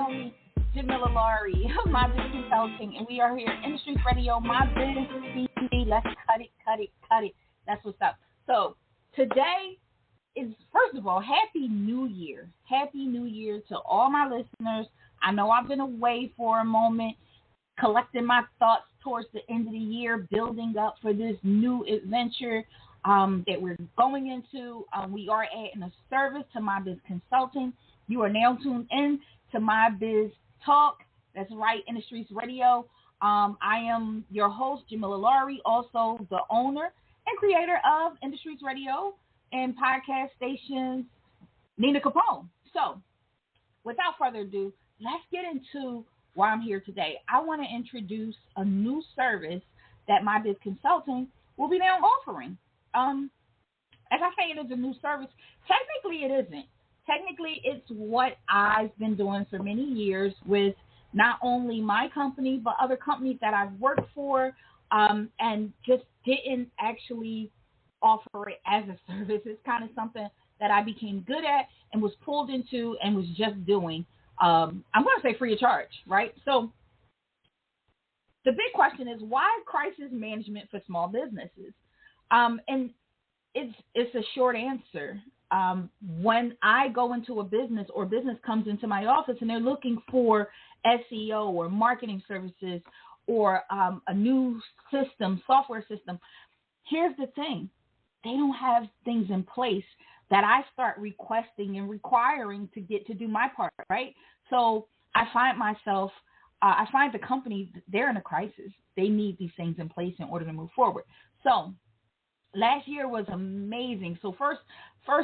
am Jamila Laurie of My Biz Consulting, and we are here at Industries Radio, My Biz TV. Let's cut it. That's what's up. So today is, first of all, Happy New Year. Happy New Year to all my listeners. I know I've been away for a moment, collecting my thoughts towards the end of the year, building up for this new adventure that we're going into. We are adding a service to My Biz Consulting. You are now tuned in to My Biz Talk. That's right, Industries Radio. I am your host, Jamila Laurie, also the owner and creator of Industries Radio and podcast stations, Nina Capone. So, without further ado, let's get into why I'm here today. I want to introduce a new service that My Biz Consulting will be now offering. As I say, it is a new service. Technically, it isn't. Technically, it's what I've been doing for many years with not only my company, but other companies that I've worked for, and just didn't actually offer it as a service. It's kind of something that I became good at and was pulled into and was just doing. I'm going to say free of charge, right? So the big question is, why crisis management for small businesses? And it's a short answer. When I go into a business or business comes into my office and they're looking for SEO or marketing services or a new system, software system, here's the thing. They don't have things in place that I start requesting and requiring to get to do my part, right? So I find myself, I find the company, they're in a crisis. They need these things in place in order to move forward. So last year was amazing. So first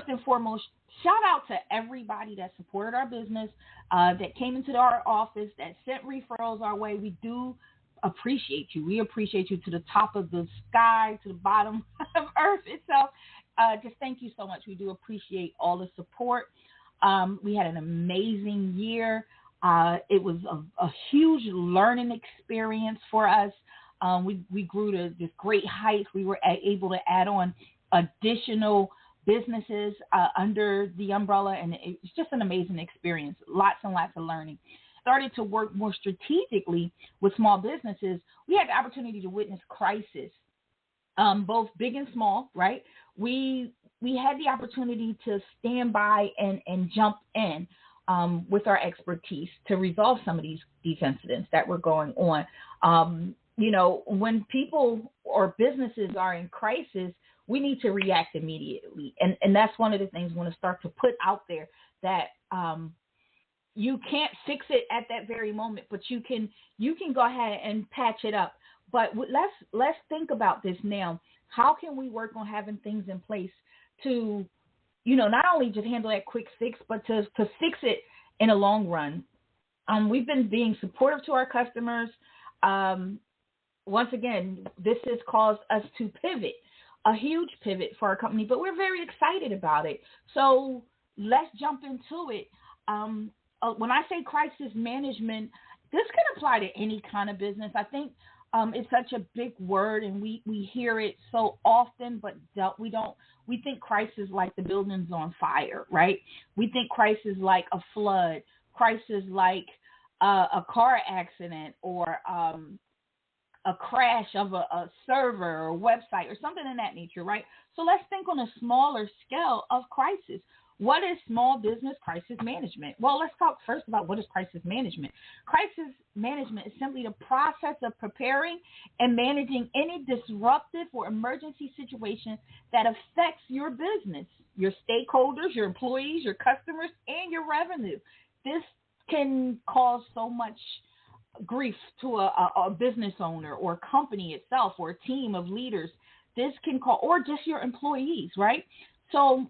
and foremost, shout out to everybody that supported our business, that came into our office, that sent referrals our way. We do appreciate you. We appreciate you to the top of the sky, to the bottom of earth itself. Just thank you so much. We do appreciate all the support. We had an amazing year. It was a huge learning experience for us. We grew to this great height. We were able to add on additional businesses under the umbrella, and it's just an amazing experience. Lots and lots of learning. Started to work more strategically with small businesses. We had the opportunity to witness crisis, both big and small, right? We had the opportunity to stand by and jump in with our expertise to resolve some of these incidents that were going on. When people or businesses are in crisis, we need to react immediately. And that's one of the things we want to start to put out there, that you can't fix it at that very moment, but you can go ahead and patch it up. But let's think about this now. How can we work on having things in place to, not only just handle that quick fix, but to fix it in a long run? We've been being supportive to our customers. Once again, this has caused us to pivot, a huge pivot for our company, but we're very excited about it. So let's jump into it. When I say crisis management, this can apply to any kind of business. I think it's such a big word, and we hear it so often, but we think crisis like the building's on fire, right? We think crisis like a flood, crisis like a car accident, or a crash of a server or website or something in that nature, right? So let's think on a smaller scale of crisis. What is small business crisis management? Well, let's talk first about what is crisis management. Crisis management is simply the process of preparing and managing any disruptive or emergency situation that affects your business, your stakeholders, your employees, your customers, and your revenue. This can cause so much grief to a business owner or company itself or a team of leaders. This can cause, or just your employees, right? So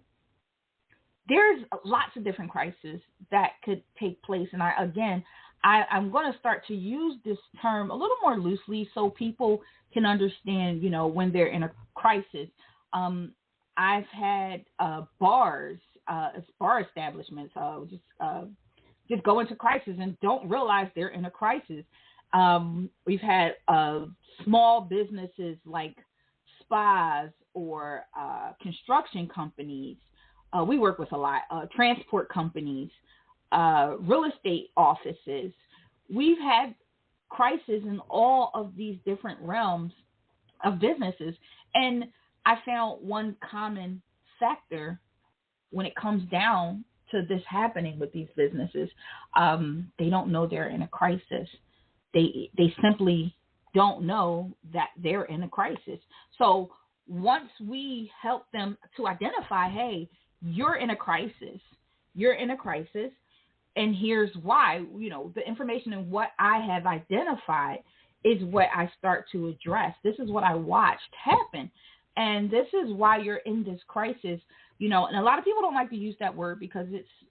there's lots of different crises that could take place. And I'm going to start to use this term a little more loosely so people can understand, when they're in a crisis. I've had bar establishments just go into crisis and don't realize they're in a crisis. We've had small businesses like spas or construction companies. We work with a lot, transport companies, real estate offices. We've had crises in all of these different realms of businesses. And I found one common factor when it comes down to this happening with these businesses. They don't know they're in a crisis. They simply don't know that they're in a crisis. So once we help them to identify, hey, you're in a crisis, and here's why, the information and what I have identified is what I start to address. This is what I watched happen. And this is why you're in this crisis, and a lot of people don't like to use that word because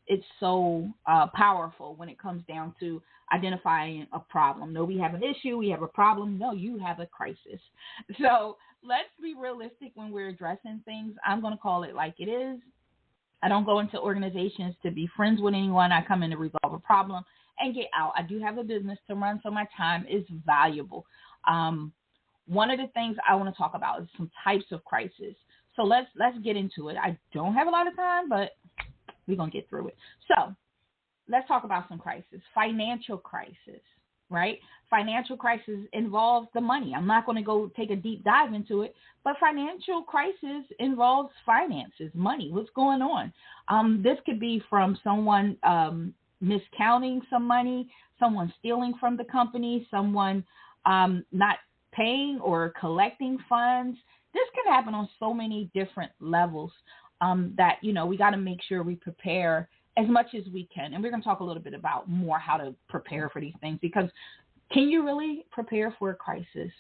it's so powerful when it comes down to identifying a problem. No, we have an issue, we have a problem. No, you have a crisis. So let's be realistic when we're addressing things. I'm going to call it like it is. I don't go into organizations to be friends with anyone. I come in to resolve a problem and get out. I do have a business to run, so my time is valuable. One of the things I want to talk about is some types of crisis. So let's get into it. I don't have a lot of time, but we're going to get through it. So let's talk about some crisis. Financial crisis, right? Financial crisis involves the money. I'm not going to go take a deep dive into it, but financial crisis involves finances, money. What's going on? This could be from someone miscounting some money, someone stealing from the company, someone not paying or collecting funds. This can happen on so many different levels that, we got to make sure we prepare as much as we can. And we're going to talk a little bit about more how to prepare for these things, because can you really prepare for a crisis?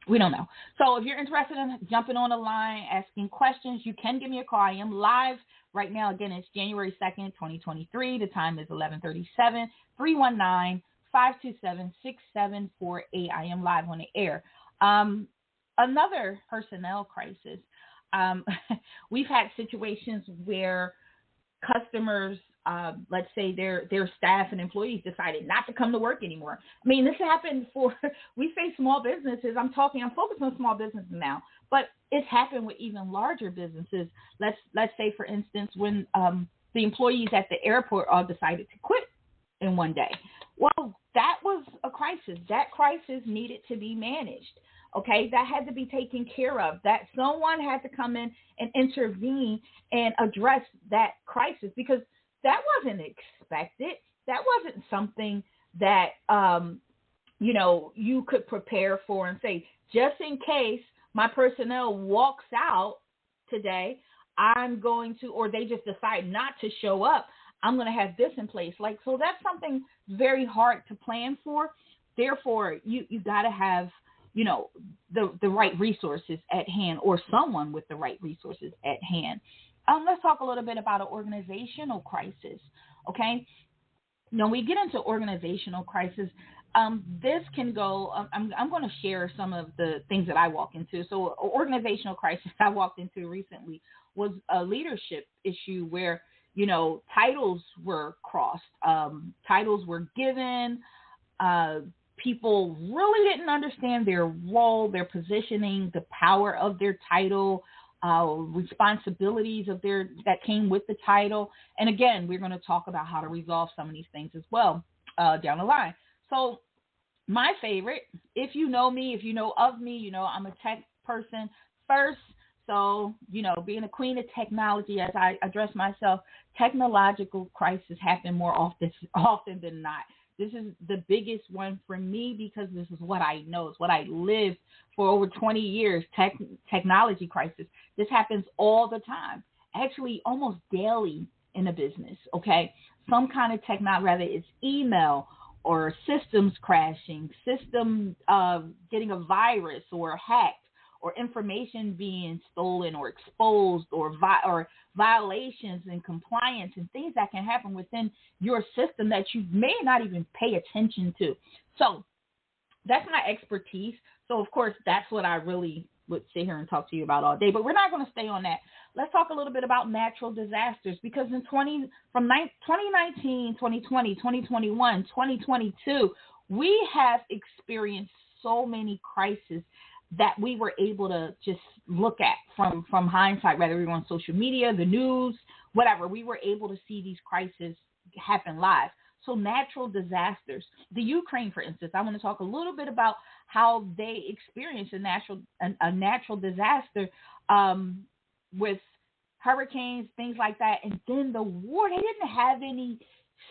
We don't know. So if you're interested in jumping on the line, asking questions, you can give me a call. I am live right now. Again, it's January 2nd, 2023. The time is 11:37, 319-527-6748. I am live on the air. Another personnel crisis. We've had situations where customers, let's say their staff and employees decided not to come to work anymore. I mean, this happened we say small businesses. I'm focused on small businesses now, but it's happened with even larger businesses. Let's say, for instance, when the employees at the airport all decided to quit in one day. Well, that was a crisis. That crisis needed to be managed. Okay, that had to be taken care of. That someone had to come in and intervene and address that crisis, because that wasn't expected. That wasn't something that, you could prepare for and say, just in case my personnel walks out today, I'm going to, or they just decide not to show up, I'm going to have this in place. So that's something very hard to plan for. Therefore, you got to have, the right resources at hand, or someone with the right resources at hand. Let's talk a little bit about an organizational crisis. Okay. Now we get into organizational crisis. This can go, I'm going to share some of the things that I walk into. So an organizational crisis I walked into recently was a leadership issue where, titles were crossed, titles were given, people really didn't understand their role, their positioning, the power of their title, responsibilities that came with the title. And again, we're going to talk about how to resolve some of these things as well down the line. So my favorite, if you know me, if you know of me, I'm a tech person first. So, being a queen of technology, as I address myself, technological crises happen more often than not. This is the biggest one for me because this is what I know. It's what I lived for over 20 years, technology crisis. This happens all the time, actually almost daily in a business, okay? Some kind of technology, whether it's email or systems crashing, system getting a virus or hacked, or information being stolen or exposed, or violations and compliance and things that can happen within your system that you may not even pay attention to. So that's my expertise. So, of course, that's what I really would sit here and talk to you about all day. But we're not going to stay on that. Let's talk a little bit about natural disasters, because from 2019, 2020, 2021, 2022, we have experienced so many crises that we were able to just look at from hindsight, whether we were on social media, the news, whatever. We were able to see these crises happen live. So natural disasters, the Ukraine, for instance, I want to talk a little bit about how they experienced a natural disaster with hurricanes, things like that. And then the war, they didn't have any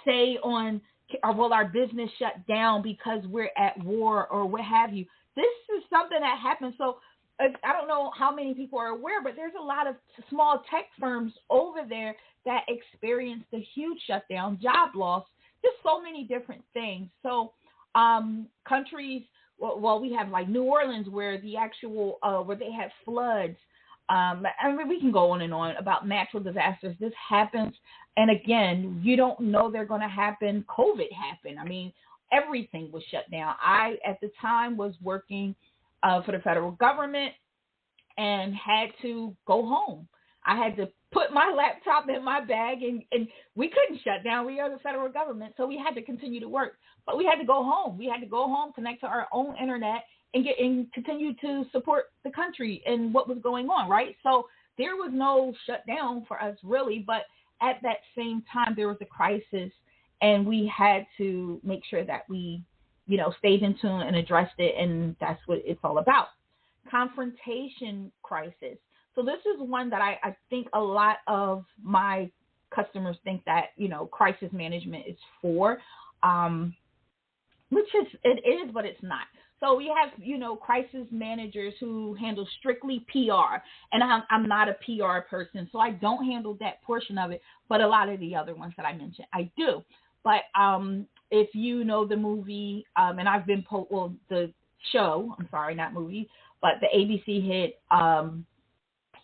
say on, or will our business shut down because we're at war or what have you. This is something that happened. So I don't know how many people are aware, but there's a lot of small tech firms over there that experienced a huge shutdown, job loss, just so many different things. So countries, well, we have like New Orleans where the actual, where they had floods. I mean, we can go on and on about natural disasters. This happens. And again, you don't know they're going to happen. COVID happened. I mean, everything was shut down. I, at the time, was working for the federal government and had to go home. I had to put my laptop in my bag, and we couldn't shut down. We are the federal government, so we had to continue to work. But we had to go home. We had to go home, connect to our own internet, and continue to support the country and what was going on, right? So there was no shutdown for us, really. But at that same time, there was a crisis, and we had to make sure that we, stayed in tune and addressed it, and that's what it's all about. Confrontation crisis. So this is one that I think a lot of my customers think that, crisis management is for, which it is, but it's not. So we have, crisis managers who handle strictly PR, and I'm not a PR person, so I don't handle that portion of it, but a lot of the other ones that I mentioned, I do. But if you know the movie, and I've been the show, I'm sorry, not movie, but the ABC hit,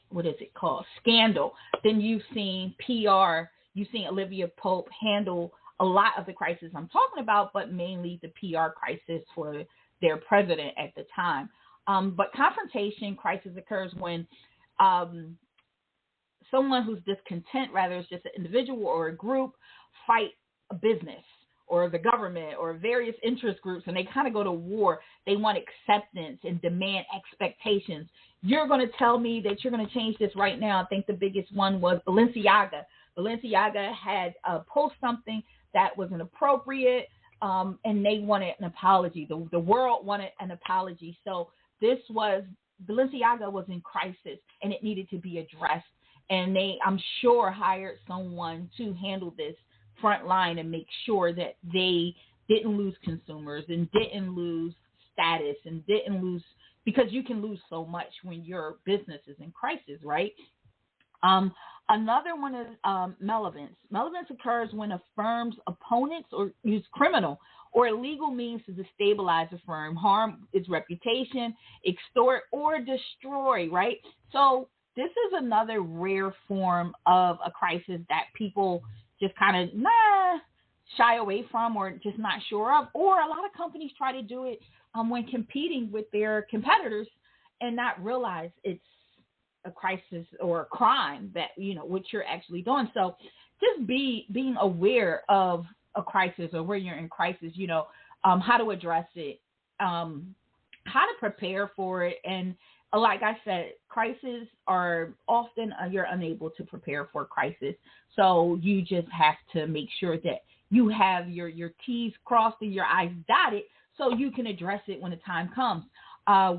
what is it called? Scandal. Then you've seen PR, you've seen Olivia Pope handle a lot of the crisis I'm talking about, but mainly the PR crisis for their president at the time. But confrontation crisis occurs when someone who's discontent, whether it's just an individual or a group, fight a business or the government or various interest groups, and they kind of go to war. They want acceptance and demand expectations. You're going to tell me that you're going to change this right now. I think the biggest one was Balenciaga. Balenciaga had posted something that was inappropriate, and they wanted an apology. The world wanted an apology. So Balenciaga was in crisis, and it needed to be addressed. And they, I'm sure, hired someone to handle this front line and make sure that they didn't lose consumers and didn't lose status and didn't lose, because you can lose so much when your business is in crisis, right? Another one is malevolence. Malevolence occurs when a firm's opponents or use criminal or illegal means to destabilize a firm, harm its reputation, extort, or destroy, right? So this is another rare form of a crisis that people just kind of shy away from or just not sure of. Or a lot of companies try to do it when competing with their competitors and not realize it's a crisis or a crime that, what you're actually doing. So just being aware of a crisis or where you're in crisis, how to address it, how to prepare for it. And like I said, crises are often you're unable to prepare for a crisis. So you just have to make sure that you have your T's crossed and your I's dotted so you can address it when the time comes.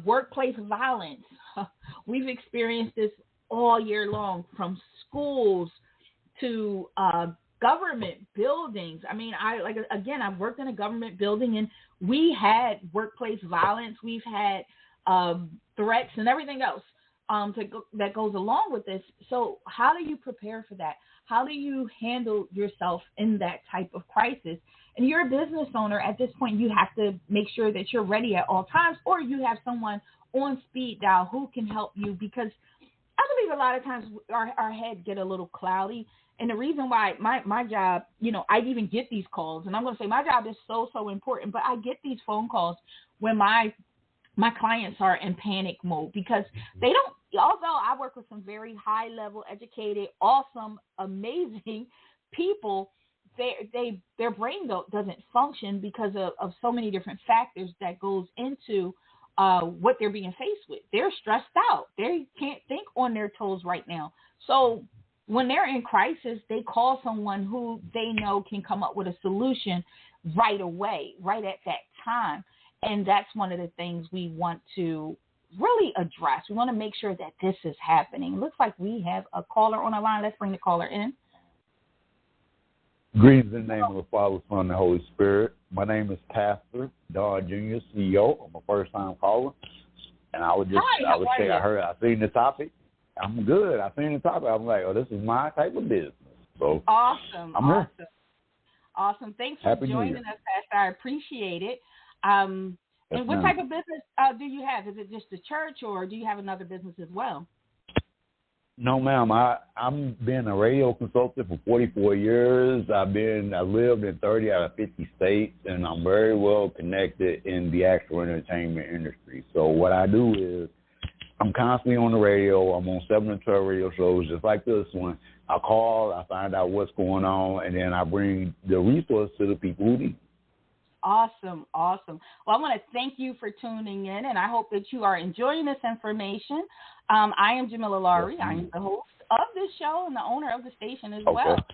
Workplace violence. We've experienced this all year long, from schools to government buildings. I mean, I've worked in a government building, and we had workplace violence. We've had threats and everything else that goes along with this. So how do you prepare for that? How do you handle yourself in that type of crisis? And you're a business owner. At this point, you have to make sure that you're ready at all times, or you have someone on speed dial who can help you, because I believe a lot of times our head get a little cloudy. And the reason why my job, I even get these calls, and I'm going to say my job is so, so important, but I get these phone calls when my clients are in panic mode, because they don't, although I work with some very high level, educated, awesome, amazing people, their brain doesn't function because of so many different factors that goes into what they're being faced with. They're stressed out. They can't think on their toes right now. So when they're in crisis, they call someone who they know can come up with a solution right away, right at that time. And that's one of the things we want to really address. We want to make sure that this is happening. It looks like we have a caller on the line. Let's bring the caller in. Greetings in the name of the Father, Son, and the Holy Spirit. My name is Pastor Don Jr., CEO. I'm a first-time caller. And I would say I seen the topic. I'm good. I seen the topic. I'm like, oh, this is my type of business. So awesome. Thanks for Happy joining us, Pastor. I appreciate it. And what type of business do you have? Is it just the church, or do you have another business as well? No, ma'am. I've been a radio consultant for 44 years. I lived in 30 out of 50 states, and I'm very well connected in the actual entertainment industry. So what I do is I'm constantly on the radio. I'm on 7 to 12 radio shows just like this one. I call, I find out what's going on, and then I bring the resource to the people who need. Awesome. Well, I want to thank you for tuning in, and I hope that you are enjoying this information. I am Jamila Laurie. Yes, I am the host of this show and the owner of the station as well.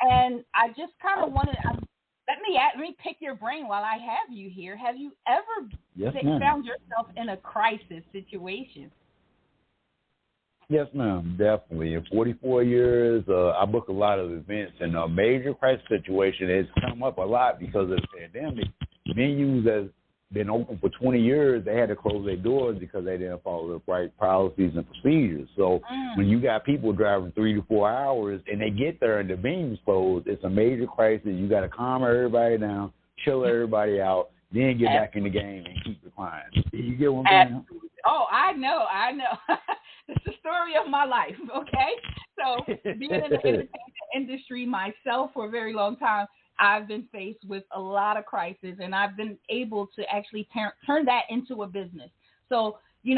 And I just kind of wanted let me pick your brain while I have you here. Have you ever found yourself in a crisis situation? Yes, ma'am, definitely. In 44 years, I book a lot of events, and a major crisis situation has come up a lot because of the pandemic. Venues that's been open for 20 years, they had to close their doors because they didn't follow the right policies and procedures. So when you got people driving 3 to 4 hours and they get there and the venue's closed, it's a major crisis. You got to calm everybody down, chill everybody out, then get back in the game and keep the clients. You get what I'm saying? Oh, I know. It's the story of my life, okay? So being in the entertainment industry myself for a very long time, I've been faced with a lot of crises, and I've been able to actually turn that into a business. So,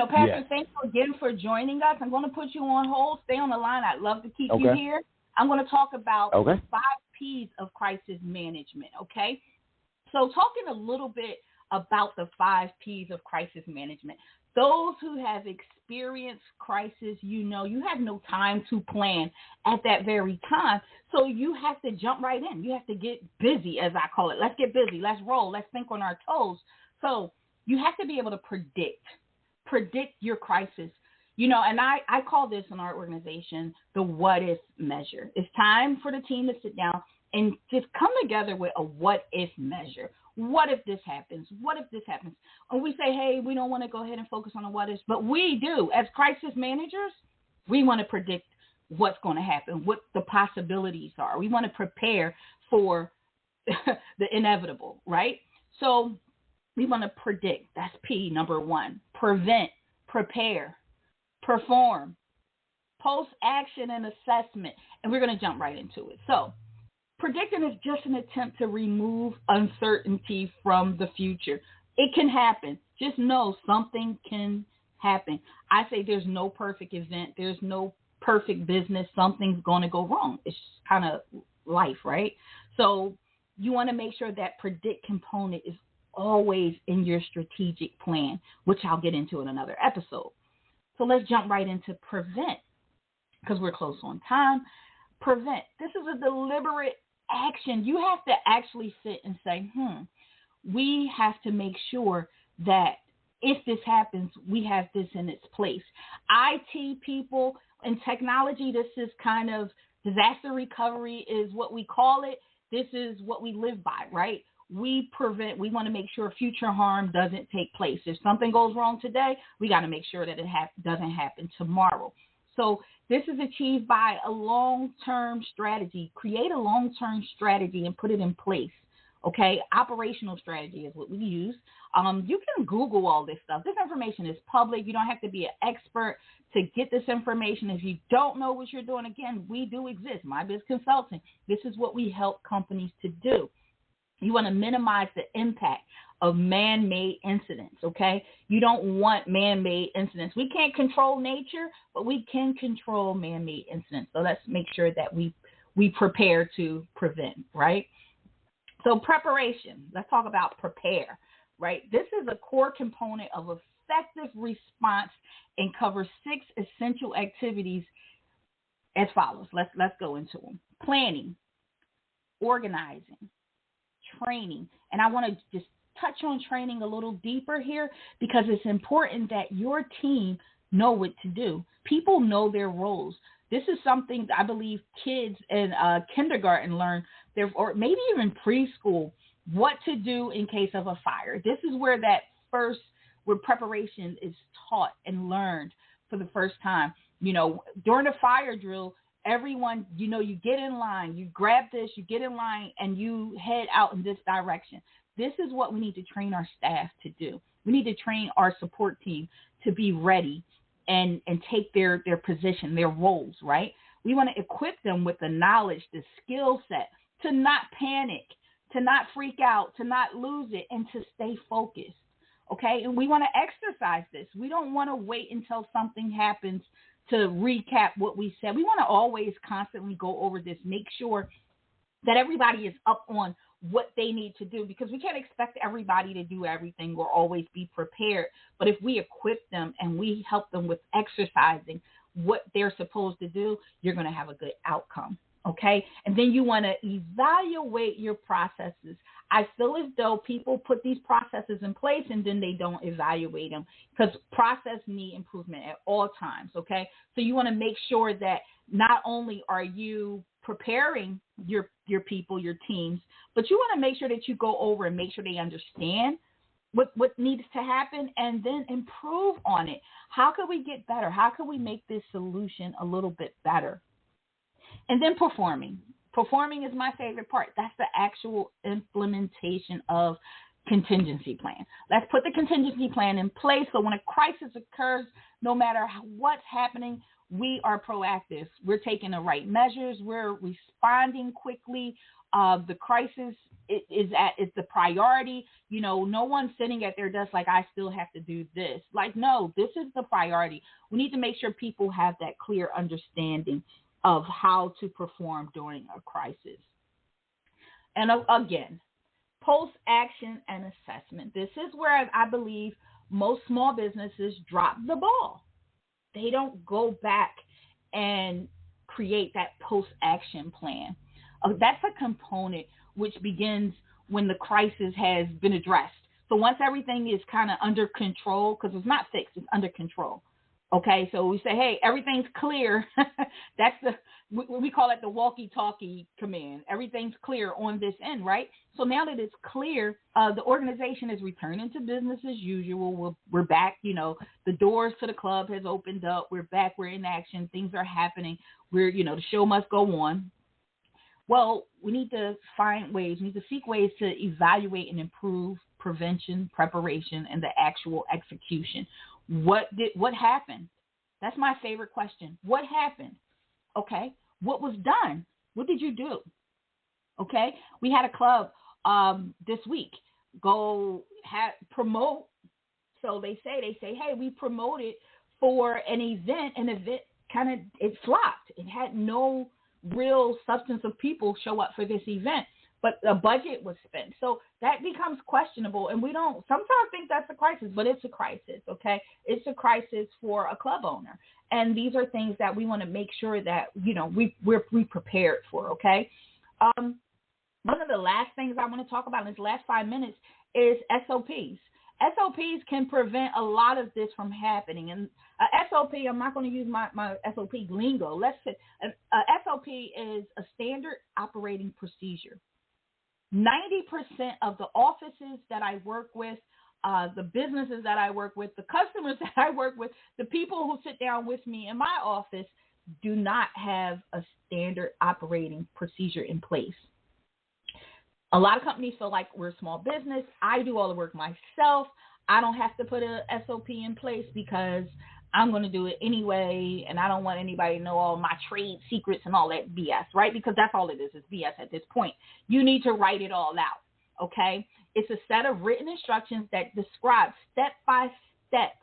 Pastor, thanks again for joining us. I'm going to put you on hold. Stay on the line. I'd love to keep you here. I'm going to talk about 5 P's of crisis management, okay? So talking a little bit about the 5 P's of crisis management. Those who have experienced crisis, you have no time to plan at that very time. So you have to jump right in. You have to get busy, as I call it. Let's get busy. Let's roll. Let's think on our toes. So you have to be able to predict your crisis. And I call this in our organization the what if measure. It's time for the team to sit down and just come together with a what if measure. What if this happens? What if this happens? And we say, hey, we don't want to go ahead and focus on the what ifs, but we do. As crisis managers, we want to predict what's going to happen, what the possibilities are. We want to prepare for the inevitable, right? So we want to predict. That's P, number 1. Prevent, prepare, perform, post-action and assessment. And we're going to jump right into it. So predicting is just an attempt to remove uncertainty from the future. It can happen. Just know something can happen. I say there's no perfect event. There's no perfect business. Something's going to go wrong. It's kind of life, right? So you want to make sure that predict component is always in your strategic plan, which I'll get into in another episode. So let's jump right into prevent because we're close on time. Prevent. This is a deliberate action. You have to actually sit and say, we have to make sure that if this happens, we have this in its place. IT people and technology, this is kind of disaster recovery is what we call it. This is what we live by, right? We want to make sure future harm doesn't take place. If something goes wrong today, we got to make sure that it doesn't happen tomorrow. So this is achieved by a long-term strategy. Create a long-term strategy and put it in place. Okay, operational strategy is what we use. You can Google all this stuff. This information is public. You don't have to be an expert to get this information. If you don't know what you're doing, again, we do exist. My Biz Consulting. This is what we help companies to do. You want to minimize the impact of man-made incidents, okay? You don't want man-made incidents. We can't control nature, but we can control man-made incidents. So let's make sure that we prepare to prevent, right? So preparation, let's talk about prepare, right? This is a core component of effective response and covers 6 essential activities as follows. Let's go into them. Planning, organizing, training. And I want to just touch on training a little deeper here because it's important that your team know what to do. People know their roles. This is something I believe kids in kindergarten learn, or maybe even preschool, what to do in case of a fire. This is where where preparation is taught and learned for the first time. During a fire drill, everyone, you get in line, you grab this, you get in line, and you head out in this direction. This is what we need to train our staff to do. We need to train our support team to be ready and take their position, their roles, right? We want to equip them with the knowledge, the skill set to not panic, to not freak out, to not lose it, and to stay focused, okay? And we want to exercise this. We don't want to wait until something happens to recap what we said. We want to always constantly go over this, make sure that everybody is up on what they need to do, because we can't expect everybody to do everything or always be prepared. But if we equip them and we help them with exercising what they're supposed to do, you're going to have a good outcome. Okay. And then you want to evaluate your processes. I feel as though people put these processes in place and then they don't evaluate them, because process need improvement at all times. Okay. So you want to make sure that not only are you preparing your people, your teams, but you want to make sure that you go over and make sure they understand what needs to happen and then improve on it. How can we get better? How can we make this solution a little bit better? And then performing. Performing is my favorite part. That's the actual implementation of contingency plan. Let's put the contingency plan in place so when a crisis occurs, no matter what's happening, we are proactive. We're taking the right measures. We're responding quickly. The crisis is the priority. No one's sitting at their desk like, I still have to do this. Like, no, this is the priority. We need to make sure people have that clear understanding of how to perform during a crisis. And again, post-action and assessment. This is where I believe most small businesses drop the ball. They don't go back and create that post-action plan. That's a component which begins when the crisis has been addressed. So once everything is kind of under control, because it's not fixed, it's under control. Okay, so we say, hey, everything's clear. We call it the walkie-talkie command. Everything's clear on this end, right? So now that it's clear, the organization is returning to business as usual. We're back. The doors to the club has opened up. We're back. We're in action. Things are happening. The show must go on. Well, we need to find ways. We need to seek ways to evaluate and improve prevention, preparation, and the actual execution. What happened? That's my favorite question. What happened? Okay. What was done? What did you do? Okay. We had a club this week promote. So they say, hey, we promoted for an event, and it flopped. It had no real substance of people show up for this event, but the budget was spent. So that becomes questionable, and we don't sometimes think that's a crisis, but it's a crisis, okay? It's a crisis for a club owner, and these are things that we want to make sure that, we're prepared for, okay? One of the last things I want to talk about in this last 5 minutes is SOPs. SOPs can prevent a lot of this from happening. And SOP, I'm not going to use my SOP lingo. Let's say SOP is a standard operating procedure. 90% of the offices that I work with, the businesses that I work with, the customers that I work with, the people who sit down with me in my office do not have a standard operating procedure in place. A lot of companies feel like we're a small business. I do all the work myself. I don't have to put a SOP in place because I'm going to do it anyway, and I don't want anybody to know all my trade secrets and all that BS, right? Because that's all it is. It's BS at this point. You need to write it all out, okay? It's a set of written instructions that describe step by step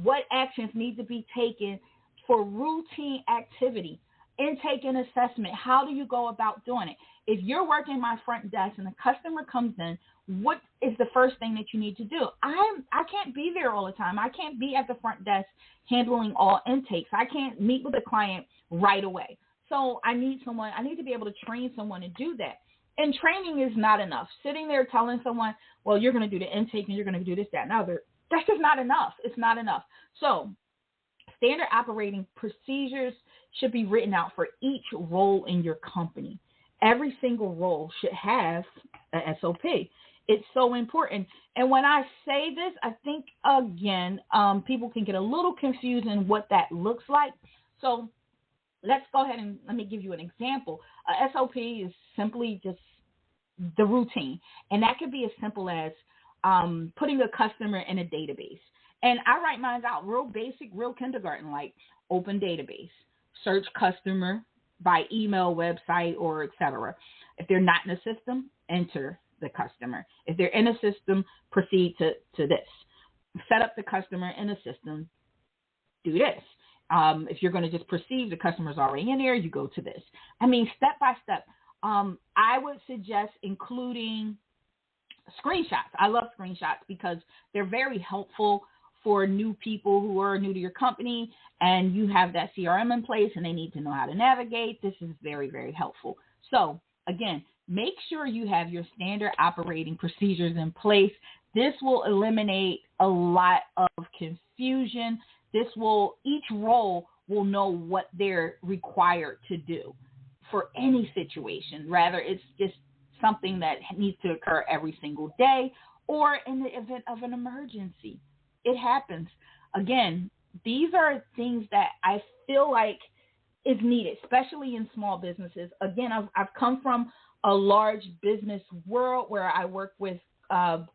what actions need to be taken for routine activity, intake and assessment. How do you go about doing it? If you're working my front desk and a customer comes in, what is the first thing that you need to do? I can't be there all the time. I can't be at the front desk handling all intakes. I can't meet with a client right away. So I need to be able to train someone to do that. And training is not enough. Sitting there telling someone, well, you're going to do the intake and you're going to do this, that, and other. That's just not enough. It's not enough. So standard operating procedures should be written out for each role in your company. Every single role should have a SOP. It's so important. And when I say this, I think, again, people can get a little confused in what that looks like. So let's go ahead and let me give you an example. A SOP is simply just the routine. And that could be as simple as putting a customer in a database. And I write mine out real basic, real kindergarten, like open database, search customer by email, website, or etc. If they're not in the system, enter the customer. If they're in a system, proceed to this. Set up the customer in a system, do this. If you're going to just proceed, the customer's already in there, you go to this. I mean, step by step. I would suggest including screenshots. I love screenshots because they're very helpful for new people who are new to your company, and you have that CRM in place and they need to know how to navigate. This is very, very helpful. So again, make sure you have your standard operating procedures in place. This will eliminate a lot of confusion. Each role will know what they're required to do for any situation. Rather, it's just something that needs to occur every single day or in the event of an emergency. It happens. Again, these are things that I feel like is needed, especially in small businesses. Again, I've come from a large business world where I work with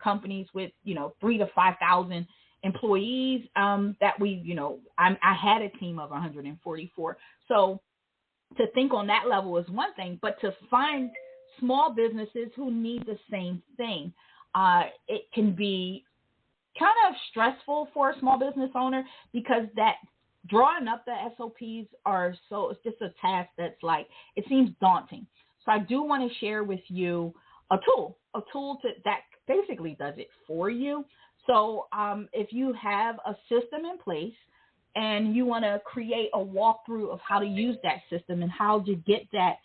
companies with, 3,000 to 5,000 employees that I had a team of 144. So to think on that level is one thing, but to find small businesses who need the same thing, it can be kind of stressful for a small business owner because that drawing up the SOPs it's just a task that's like, it seems daunting. So I do want to share with you a tool that basically does it for you. So if you have a system in place and you want to create a walkthrough of how to use that system and how to get that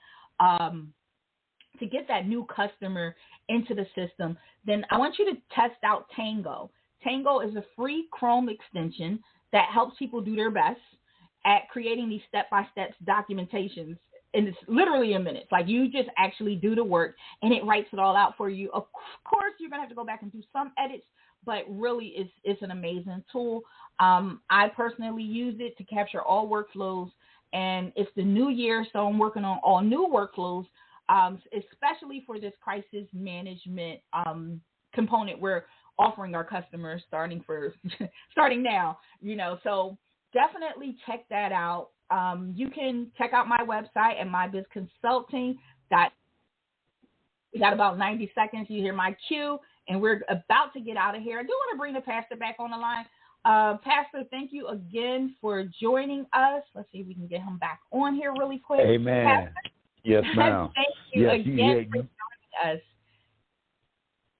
new customer into the system, then I want you to test out Tango. Tango is a free Chrome extension that helps people do their best at creating these step-by-step documentations. And it's literally in minutes. Like, you just actually do the work and it writes it all out for you. Of course, you're going to have to go back and do some edits, but really it's an amazing tool. I personally use it to capture all workflows, and it's the new year, so I'm working on all new workflows, especially for this crisis management component we're offering our customers starting now, so definitely check that out. You can check out my website at mybizconsulting. We got about 90 seconds. You hear my cue, and we're about to get out of here. I do want to bring the pastor back on the line. Pastor, thank you again for joining us. Let's see if we can get him back on here really quick. Amen. Pastor? Yes, ma'am. Thank you again for joining us.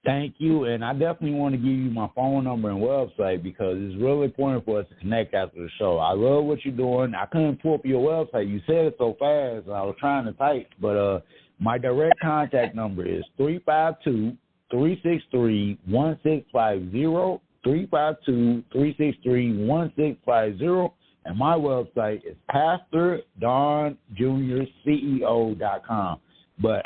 Thank you, and I definitely want to give you my phone number and website because it's really important for us to connect after the show. I love what you're doing. I couldn't pull up your website. You said it so fast, and I was trying to type, but my direct contact number is 352-363-1650, 352-363-1650, and my website is PastorDonJrCEO.com. But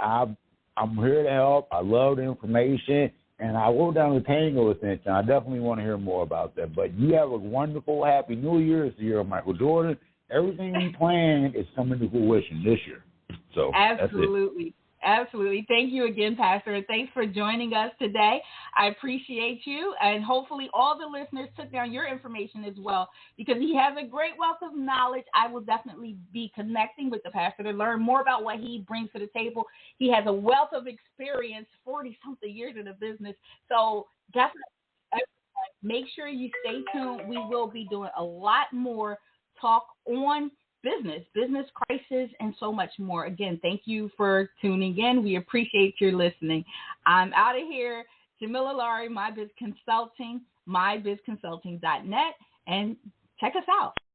I'm here to help. I love the information, and I wrote down the Tango extension. I definitely want to hear more about that. But you have a wonderful, happy New Year. It's the year of Michael Jordan. Everything we planned is coming to fruition this year. So absolutely. Absolutely. Thank you again, Pastor, and thanks for joining us today. I appreciate you, and hopefully all the listeners took down your information as well, because he has a great wealth of knowledge. I will definitely be connecting with the pastor to learn more about what he brings to the table. He has a wealth of experience, 40-something years in the business, so definitely make sure you stay tuned. We will be doing a lot more talk on business crisis, and so much more. Again, thank you for tuning in. We appreciate your listening. I'm out of here. Jamila Lari, My Biz Consulting, mybizconsulting.net, and check us out.